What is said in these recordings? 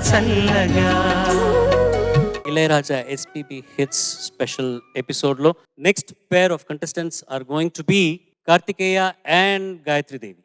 చల్లగా. Ilayaraja SPB Hits special episode lo next pair of contestants are going to be Kartikeya and Gayatri Devi.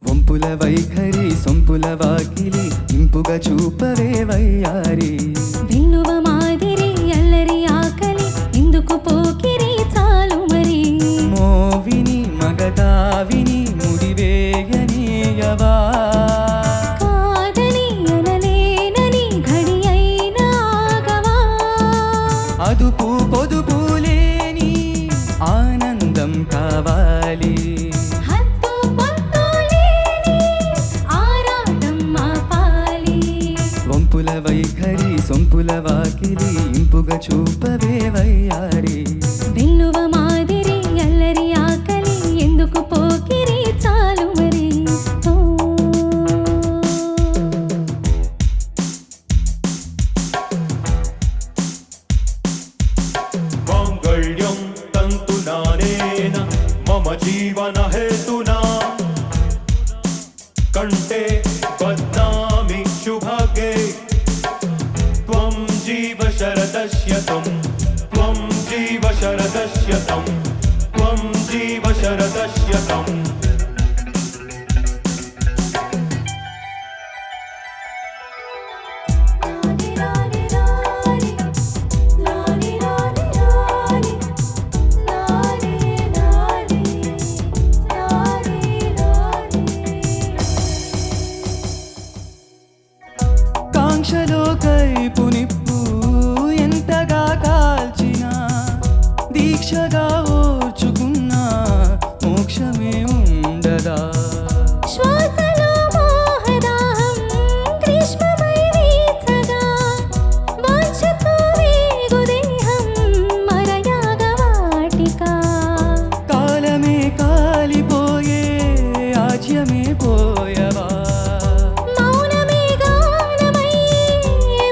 వంపుల వైఖరి సొంపుల వాకిలి ఇంపుగా చూపవే వయ్యారి. విన్నువ మాదిరి అల్లరి ఆకలి ఇందుకు పోకిరి చాలు మరి. మోవిని మగతావిని ముడివేయనీయవా. కాదని అనలేనని ఘడి అయినా ఆగవా. అదుపు పొదుపు లేని ఆనందం కావాలి. హద్దు పొద్దు లేని ఆరాటం ఆపాలి. వంపుల వైఖరి సొంపుల వాకిలి ఇంపుగా చూపవే వయ్యారి. విన్నువ మాదిరి అల్లరి ఆకలి ఎందుకు పోకిరి చాలు మరి. ఓ మాంగళ్యం తంతునానేన మమ జీవన హేతునా కంఠే బధ్నామి శుభగే త్వం జీవ శరదశ్యతం త్వం జీవ శరదశ్యతం త్వం జీవ శరదశ్యతం. లాలి లాలి లాలి లాలి లాలి లాలి లాలి లాలి లాలి. కాంక్షలో కైపు నిప్పు ఎంతగా కాల్చినా దీక్షగా ఓర్చుకున్నా మోక్షమే ఉండదా. శ్వాసలో మోహదాహం గ్రీష్మమై వీచగా వాంఛతో వేగు దేహం మరయాగ వాటిక. కాలమే కాలిపోయే ఆజ్యమే పోయవా. మౌనమే గానమై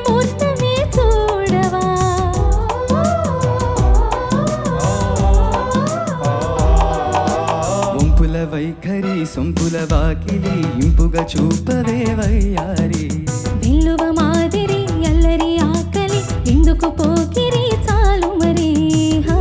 మూర్తమే చూడవా. వంపుల వైఖరి సొంపుల వాకిలి ఇంపుగా చూపవే వయ్యారి. విల్లువ మాదిరి అల్లరి ఆకలి ఎందుకు పోకిరి చాలు మరి. హా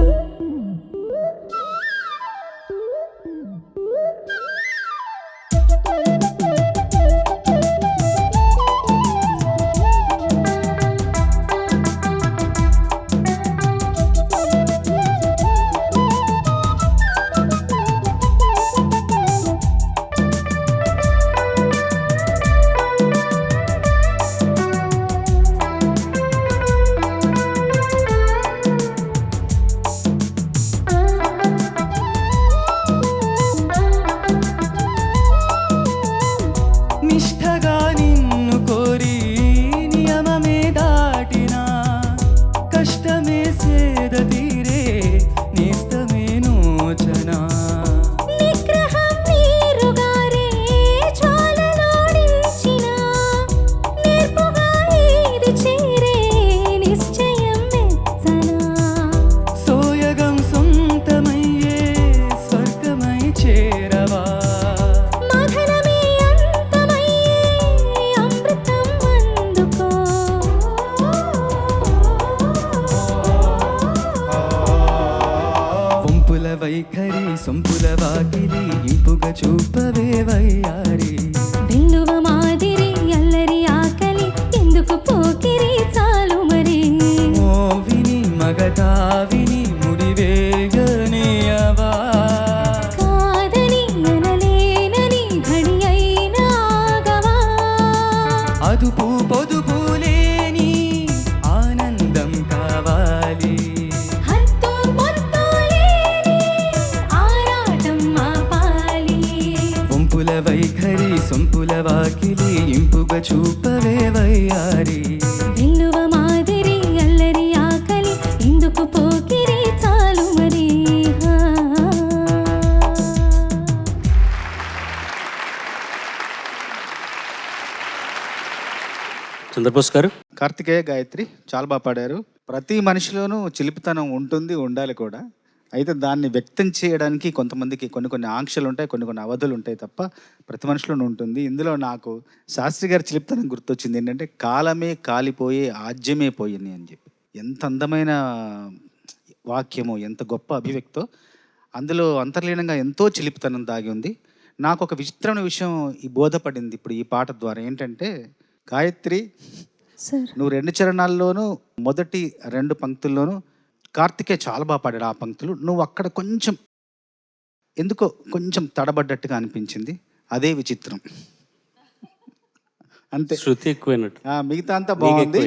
నిష్ఠగా నిన్ను కోరి నియమమే దాటినా కష్టమే సేద తీరే నేస్తమే నోచనా. నిగ్రహం నీరుగారే జ్వాలలో నిలిచినా నేర్పుగా ఏది చేరే నిశ్చయం మెచ్చనా. సోయగం సొంతమయ్యే స్వర్గమై చేరవా. మధనమే అంతమయ్యే అమృతం అందుకో. వంపుల వైఖరి సొంపుల వాకిలి ఇంపుగా చూపవే వయ్యారి. విన్నువ మాదిరి అల్లరి ఆకలి ఎందుకు పోకిరి చాలు మరి. మోవిని మగతావిని ముడివేయనీయవా. కాదని అనలేనని ఘడి అయినా ఆగవా. అదుపు పొదుపు లేని ఆనందం కావాలి. హద్దు పొద్దు లేని ఆరాటం ఆపాలి. వంపుల వైఖరి సొంపు చూపవే వయ్యారి. వెల్లువ మాదిరి అల్లరి ఆకలి ఎందుకు పోకిరి చాలు మరి చంద్రబోస్ గారు. కార్తికేయ గాయత్రి చాలా బాగా పాడారు. ప్రతి మనిషిలోనూ చిలిపితనం ఉంటుంది, ఉండాలి కూడా. అయితే దాన్ని వ్యక్తం చేయడానికి కొంతమందికి కొన్ని ఆంక్షలు ఉంటాయి, కొన్ని అవధులు ఉంటాయి తప్ప ప్రతి మనిషిలోనూ ఉంటుంది. ఇందులో నాకు శాస్త్రి గారి చిలిపితనం గుర్తొచ్చింది. ఏంటంటే కాలమే కాలిపోయే ఆజ్యమే పోయింది అని చెప్పి. ఎంత అందమైన వాక్యమో, ఎంత గొప్ప అభివ్యక్తో. అందులో అంతర్లీనంగా ఎంతో చిలిపితనం దాగి ఉంది. నాకు ఒక విచిత్రమైన విషయం ఈ బోధపడింది ఇప్పుడు ఈ పాట ద్వారా. ఏంటంటే గాయత్రి, సార్ నువ్వు 2 చరణాల్లోనూ మొదటి 2 పంక్తుల్లోనూ కార్తికేయ చాలా బాగా పాడాడు ఆ పంక్తులు. నువ్వు అక్కడ ఎందుకో కొంచెం తడబడ్డట్టుగా అనిపించింది. అదే విచిత్రం. అంతే. శృతి ఎక్కువైనట్టు. మిగతా అంతా బాగుంది.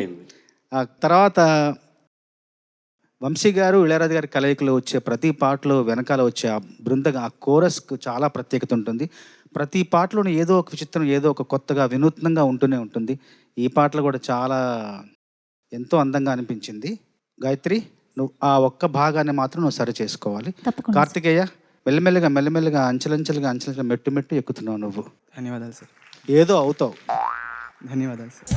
తర్వాత వంశీ గారు, ఇళయరాజు గారి కలయికలో వచ్చే ప్రతి పాటలో వెనకాల వచ్చే ఆ ఆ కోరస్కు చాలా ప్రత్యేకత ఉంటుంది. ప్రతి పాటలోనూ ఏదో ఒక విచిత్రం, ఏదో ఒక కొత్తగా వినూత్నంగా ఉంటూనే ఉంటుంది. ఈ పాటలు కూడా చాలా ఎంతో అందంగా అనిపించింది. గాయత్రి, నువ్వు ఆ ఒక్క భాగాన్ని మాత్రం నువ్వు సరి చేసుకోవాలి. తప్పకుండా. కార్తికేయ, మెల్లమెల్లగా అంచెలంచెలుగా మెట్టు ఎక్కుతున్నావు నువ్వు. ధన్యవాదాలు సార్. ఏదో అవుతావు. ధన్యవాదాలు సార్.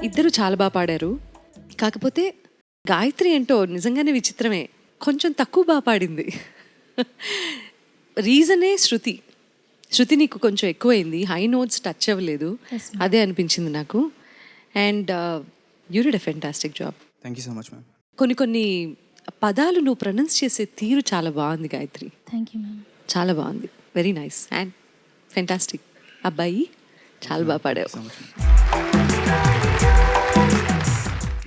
ఇద్దరు చాలా బాగా పాడారు. కాకపోతే గాయత్రి ఏంటో నిజంగానే విచిత్రమే, కొంచెం తక్కువ బాగా పాడింది. రీజనే శృతి నీకు కొంచెం ఎక్కువైంది, హై నోట్స్ టచ్ అవ్వలేదు, అదే అనిపించింది నాకు. And you did a fantastic job. Thank you so much ma'am. కొన్ని పదాలు నువ్వు ప్రొనౌన్స్ చేసే తీరు చాలా బాగుంది గాయత్రి, థ్యాంక్ యూ మ్యామ్. చాలా బాగుంది, వెరీ నైస్ అండ్ ఫెంటాస్టిక్. అబ్బాయి చాలా బాగా పాడావు.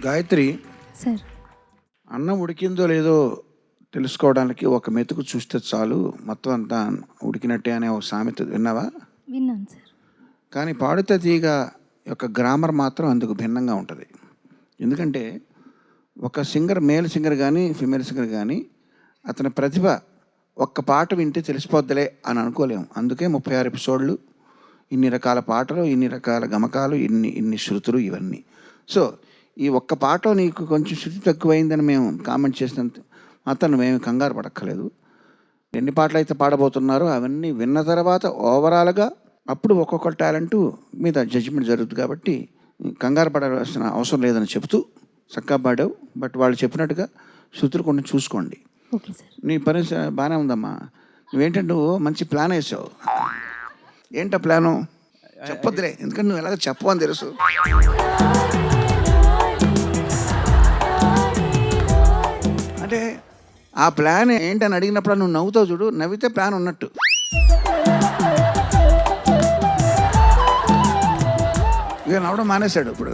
గాయత్రి, సార్ అన్నం ఉడికిందో లేదో తెలుసుకోవడానికి ఒక మెతుకు చూస్తే చాలు, మొత్తం అంతా ఉడికినట్టే అనే ఒక సామెత విన్నావా? విన్నాను సార్. కానీ పాడితే తీగ యొక్క గ్రామర్ మాత్రం అందుకు భిన్నంగా ఉంటుంది. ఎందుకంటే ఒక సింగర్, మేల్ సింగర్ కానీ ఫిమేల్ సింగర్ కానీ అతని ప్రతిభ ఒక్క పాట వింటే తెలిసిపోద్దులే అని అనుకోలేము. అందుకే 36 ఎపిసోడ్లు, ఇన్ని రకాల పాటలు, ఇన్ని రకాల గమకాలు, ఇన్ని శృతులు, ఇవన్నీ. సో ఈ ఒక్క పాటలో నీకు కొంచెం శృతి తక్కువైందని మేము కామెంట్ చేసినంత మాత్రం నువ్వేమి కంగారు పడక్కలేదు. ఎన్ని పాటలు అయితే పాడబోతున్నారో అవన్నీ విన్న తర్వాత ఓవరాల్గా అప్పుడు ఒక్కొక్క టాలెంటు మీద జడ్జిమెంట్ జరుగుతుంది. కాబట్టి కంగారు పడాల్సిన అవసరం లేదని చెబుతూ చక్కగా పాడావు. బట్ వాళ్ళు చెప్పినట్టుగా శృతులు కొంచెం చూసుకోండి. Okay sir. నీ పని బాగానే ఉందమ్మా. నువ్వేంటంటే నువ్వు మంచి ప్లాన్ వేసావు. ఏంటో ప్లాను చెప్పొద్దులే, ఎందుకంటే నువ్వు ఎలాగ చెప్పవని తెలుసు. అంటే ఆ ప్లాన్ ఏంటని అడిగినప్పుడు నువ్వు నవ్వుతావు చూడు, నవ్వితే ప్లాన్ ఉన్నట్టు. ఇక నవ్వడం మానేశాడు ఇప్పుడు.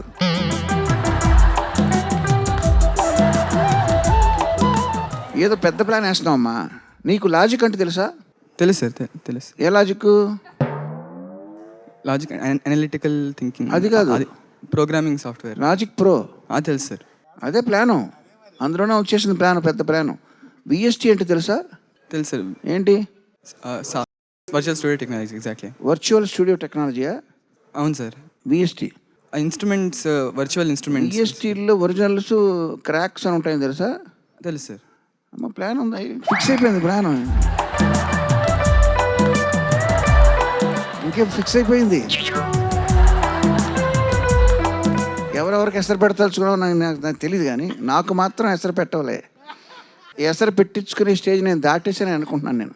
ఏదో పెద్ద ప్లాన్ వేస్తున్నావమ్మా. నీకు లాజిక్ అంటే తెలుసా? తెలుసు సార్, తెలుసు. ఏ లాజిక్? Logic analytical thinking. అది కాదు, ప్రోగ్రామింగ్ సాఫ్ట్వేర్. Logic pro. తెలుసు సార్. అదే ప్లాను, అందులోనే వచ్చేసింది ప్లాను, పెద్ద ప్లాను. విఎస్టీ అంటే తెలుసా? తెలుసు సార్. ఏంటి? Virtual studio technology. Exactly. Virtual studio టెక్నాలజీయా? అవును sir. VST instruments, virtual instruments. విఎస్టీలో ఒరిజినల్స్, క్రాక్స్ అని ఉంటాయని తెలుసా? తెలుసు సార్. అమ్మ ప్లాన్ ఉంది, ఫిక్స్ అయిపోయింది ప్లాను. ఇంకేం ఫిక్స్ అయిపోయింది. ఎవరెవరికి ఎసరు పెడతాల్చుకున్నావు నాకు తెలియదు, కానీ నాకు మాత్రం ఎసరు పెట్టవలే. ఎసరు పెట్టించుకునే స్టేజ్ నేను దాటేసాను అనుకుంటున్నాను నేను.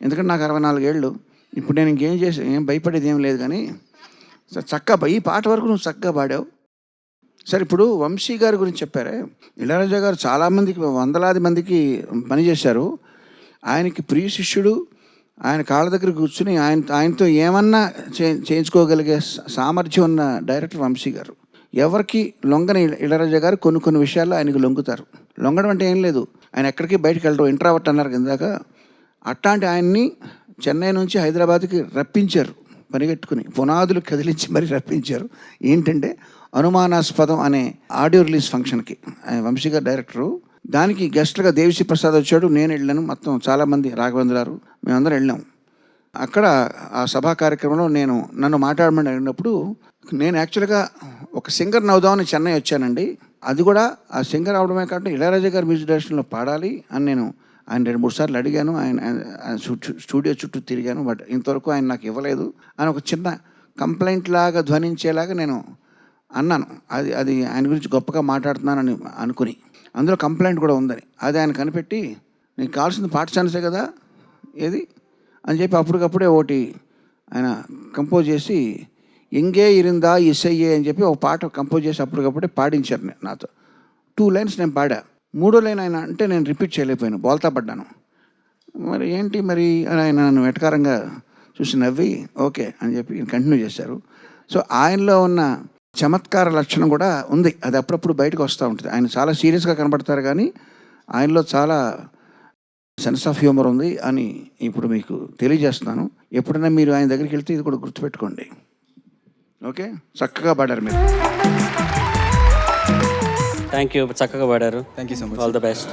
ఎందుకంటే నాకు 64 ఏళ్ళు. ఇప్పుడు నేను ఇంకేం ఏం భయపడేది ఏం లేదు. కానీ చక్కగా ఈ పాట వరకు నువ్వు చక్కగా పాడావు. సరే, ఇప్పుడు వంశీ గారి గురించి చెప్పారే. ఇళయరాజా గారు చాలామందికి, వందలాది మందికి పనిచేశారు. ఆయనకి ప్రియ శిష్యుడు. ఆయన కాళ్ళ దగ్గర కూర్చుని ఆయనతో ఏమన్నా చేయించుకోగలిగే సామర్థ్యం ఉన్న డైరెక్టర్ వంశీ గారు. ఎవరికి లొంగని ఇళయరాజా గారు కొన్ని విషయాల్లో ఆయనకు లొంగుతారు. లొంగడం అంటే ఏం లేదు, ఆయన ఎక్కడికి బయటకు వెళ్ళడం, ఇంట్రావర్ట్ అన్నారు కిందాక. అట్లాంటి ఆయన్ని చెన్నై నుంచి హైదరాబాద్కి రప్పించారు, పరిగెట్టుకుని పునాదులు కదిలించి మరీ రప్పించారు. ఏంటంటే అనుమానాస్పదం అనే ఆడియో రిలీజ్ ఫంక్షన్కి. ఆయన వంశీ గారు డైరెక్టరు. దానికి గెస్ట్లుగా దేవిశ్రీ ప్రసాద్ వచ్చాడు, నేను వెళ్ళాను, మొత్తం చాలామంది రాఘవేంద్ర గారు మేమందరం వెళ్ళాం. అక్కడ ఆ సభా కార్యక్రమంలో నన్ను మాట్లాడమని అడిగినప్పుడు నేను యాక్చువల్గా ఒక సింగర్ అవుదామని చెన్నై వచ్చానండి. అది కూడా ఆ సింగర్ అవడమే కాకుండా ఇళయరాజా గారి మ్యూజిక్ డైరెక్షన్లో పాడాలి అని నేను ఆయన 2-3 సార్లు అడిగాను. ఆయన స్టూడియో చుట్టూ తిరిగాను, బట్ ఇంతవరకు ఆయన నాకు ఇవ్వలేదు అని ఒక చిన్న కంప్లైంట్ లాగా ధ్వనించేలాగా నేను అన్నాను. అది ఆయన గురించి గొప్పగా మాట్లాడుతున్నానని అనుకుని, అందులో కంప్లైంట్ కూడా ఉందని. అది ఆయన కనిపెట్టి నీకు కావాల్సింది పాట ఛాన్సే కదా ఏది అని చెప్పి అప్పటికప్పుడే ఒకటి ఆయన కంపోజ్ చేసి ఎంగే ఇరిందా ఇసయ్యే అని చెప్పి ఒక పాట కంపోజ్ చేసి అప్పటికప్పుడే పాడించారు నాతో. 2 లైన్స్ నేను పాడా. 3వ లైన్ ఆయన అంటే నేను రిపీట్ చేయలేకపోయాను, బోల్తా పడ్డాను. మరి ఏంటి మరి అని ఆయన నన్ను వెటకారంగా చూసి నవ్వి ఓకే అని చెప్పి కంటిన్యూ చేశారు. సో ఆయనలో ఉన్న చమత్కార లక్షణం కూడా ఉంది, అది అప్పుడప్పుడు బయటకు వస్తూ ఉంటుంది. ఆయన చాలా సీరియస్గా కనబడతారు కానీ ఆయనలో చాలా సెన్స్ ఆఫ్ హ్యూమర్ ఉంది అని ఇప్పుడు మీకు తెలియజేస్తున్నాను. ఎప్పుడైనా మీరు ఆయన దగ్గరికి వెళ్తే ఇది కూడా గుర్తుపెట్టుకోండి. ఓకే, చక్కగా పాడారు మీరు. థ్యాంక్ యూ, చక్కగా పాడారు. Thank you so much. All the best.